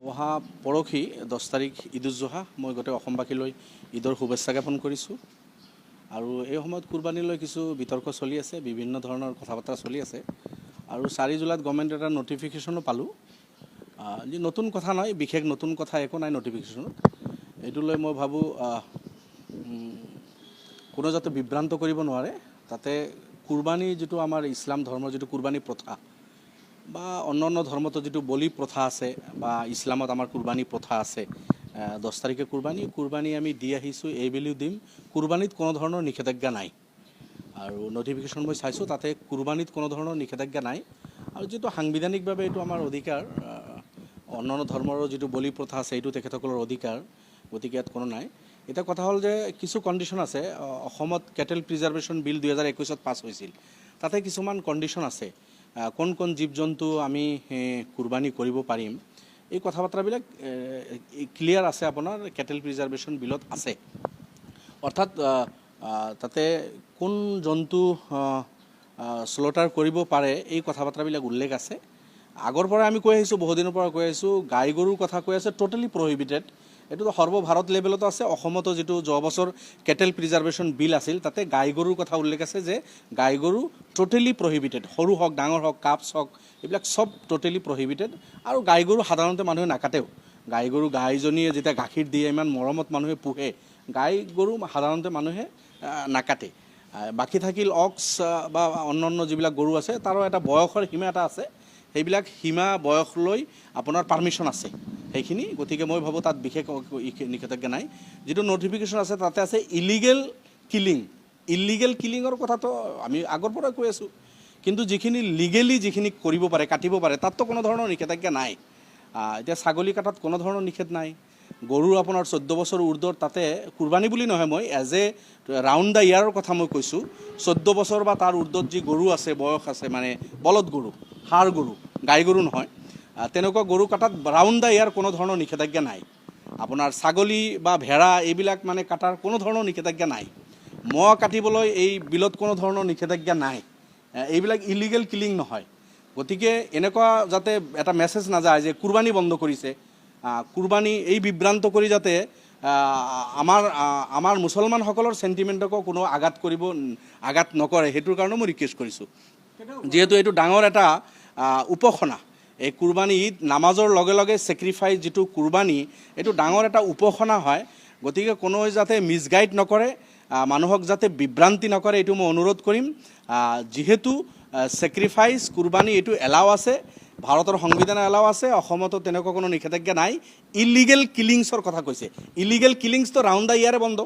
অহা পৰহি 10 তাৰিখ ঈদ-উজ-জোহা মই গোটেই অসমবাসীলৈ ঈদৰ শুভেচ্ছা জ্ঞাপন কৰিছোঁ। আৰু এই সময়ত কুৰবানীলৈ কিছু বিতৰ্ক চলি আছে, বিভিন্ন ধৰণৰ কথা বতৰা চলি আছে। আৰু 4 জুলাইত গভৰ্ণমেণ্ট এটা নটিফিকেশ্যনো পালোঁ, যি নতুন কথা নহয়, বিশেষ নতুন কথা একো নাই নটিফিকেশ্যনত। এইটো লৈ মই ভাবোঁ কোনো যাতে বিভ্ৰান্ত কৰিব নোৱাৰে। তাতে কুৰবানী যিটো আমাৰ ইছলাম ধৰ্মৰ যিটো কুৰবানী প্ৰথা বা অন্যান্য ধৰ্মতো যিটো বলি প্ৰথা আছে বা ইছলামত আমাৰ কুৰবানী প্ৰথা আছে, 10 তাৰিখে কুৰবানী আমি দি আহিছোঁ, এইবেলিও দিম। কুৰবানীত কোনো ধৰণৰ নিষেধাজ্ঞা নাই। আৰু নটিফিকেশ্যন মই চাইছোঁ, তাতে কুৰবানীত কোনো ধৰণৰ নিষেধাজ্ঞা নাই। আৰু যিটো সাংবিধানিকভাৱে এইটো আমাৰ অধিকাৰ, অন্যান্য ধৰ্মৰো যিটো বলি প্ৰথা আছে এইটো তেখেতসকলৰ অধিকাৰ, গতিকে ইয়াত কোনো নাই। এতিয়া কথা হ'ল যে কিছু কণ্ডিশ্যন আছে। অসমত কেটেল প্ৰিজাৰ্ভেশ্যন বিল 2021 পাছ হৈছিল, তাতে কিছুমান কণ্ডিশ্যন আছে। কোন কোন জীৱ জন্তু আমি কুৰবানী কৰিব পাৰিম, এই কথা বতৰাবিলাক ক্লিয়াৰ আছে আপোনাৰ কেটেল প্ৰিজাৰ্ভেশ্যন বিলত আছে। অৰ্থাৎ তাতে কোন জন্তু শ্লটাৰ কৰিব পাৰে এই কথা বতৰাবিলাক উল্লেখ আছে। আগৰ পৰা আমি কৈ আহিছোঁ, বহুদিনৰ পৰা কৈ আহিছোঁ, গাই গৰুৰ কথা কৈ আছে টোটেলি প্ৰহিবিটেড। এইটোতো সৰ্বভাৰত লেভেলতো আছে। অসমতো যিটো যোৱা বছৰ কেটেল প্ৰিজাৰ্ভেশ্যন বিল আছিল, তাতে গাই গৰুৰ কথা উল্লেখ আছে যে গাই গৰু টোটেলি প্ৰহিবিটেড। সৰু হওক, ডাঙৰ হওক, কাপছ হওক, এইবিলাক চব টোটেলি প্ৰহিবিটেড। আৰু গাই গৰু সাধাৰণতে মানুহে নাকাটেও। গাইজনীয়ে যেতিয়া গাখীৰ দিয়ে, ইমান মৰমত মানুহে পোহে, গাই গৰু সাধাৰণতে মানুহে নাকাটে। বাকী থাকিল অক্স বা অন্যান্য যিবিলাক গৰু আছে, তাৰো এটা বয়সৰ সীমা এটা আছে। সেইবিলাক সীমা বয়স লৈ আপোনাৰ পাৰ্মিশ্যন আছে সেইখিনি। গতিকে মই ভাবোঁ তাত বিশেষ নিষেধাজ্ঞা নাই। যিটো নটিফিকেশ্যন আছে তাতে আছে ইলিগেল কিলিং। ইলিগেল কিলিঙৰ কথাটো আমি আগৰ পৰাই কৈ আছোঁ, কিন্তু যিখিনি লিগেলি যিখিনি কৰিব পাৰে, কাটিব পাৰে, তাততো কোনো ধৰণৰ নিষেধাজ্ঞা নাই। এতিয়া ছাগলী কাটাত কোনো ধৰণৰ নিষেধ নাই। গৰুৰ আপোনাৰ 14 বছৰ উৰ্ধৰ, তাতে কুৰবানী বুলি নহয়, মই এজ এ ৰাউণ্ড দ্য ইয়াৰৰ কথা মই কৈছোঁ। 14 বছৰ বা তাৰ উৰ্ধত যি গৰু আছে, বয়স আছে, মানে বলদ গৰু, ষাঁড় গৰু, গাই গৰু নহয়, তেনেকুৱা গৰু কাটাত ৰাউণ্ড দ্য ইয়াৰ কোনো ধৰণৰ নিষেধাজ্ঞা নাই। আপোনাৰ ছাগলী বা ভেড়া এইবিলাক মানে কাটাৰ কোনো ধৰণৰ নিষেধাজ্ঞা নাই। মহ কাটিবলৈ এই বিলত কোনো ধৰণৰ নিষেধাজ্ঞা নাই। এইবিলাক ইলিগেল কিলিং নহয়। গতিকে এনেকুৱা যাতে এটা মেছেজ নাযায় যে কুৰবানী বন্ধ কৰিছে, কুৰবানী এই বিভ্ৰান্ত কৰি যাতে আমাৰ মুছলমানসকলৰ চেণ্টিমেণ্টকো কোনো আঘাত নকৰে, সেইটোৰ কাৰণে মই ৰিকুৱেষ্ট কৰিছোঁ। যিহেতু এইটো ডাঙৰ এটা উপাসনা, এই কুৰবানী ঈদ নামাজৰ লগে লগে ছেক্ৰিফাইচ যিটো কুৰবানী, এইটো ডাঙৰ এটা উপাসনা হয়। গতিকে কোনোৱে যাতে মিছগাইড নকৰে, মানুহক যাতে বিভ্ৰান্তি নকৰে, এইটো মই অনুৰোধ কৰিম। যিহেতু ছেক্ৰিফাইচ কুৰবানী এইটো এলাও আছে, ভাৰতৰ সংবিধানে এলাও আছে, অসমতো তেনেকুৱা কোনো নিষেধাজ্ঞা নাই। ইলিগেল কিলিংছৰ কথা কৈছে। ইলিগেল কিলিংছটো ৰাউণ্ড দ্য ইয়াৰে বন্ধ।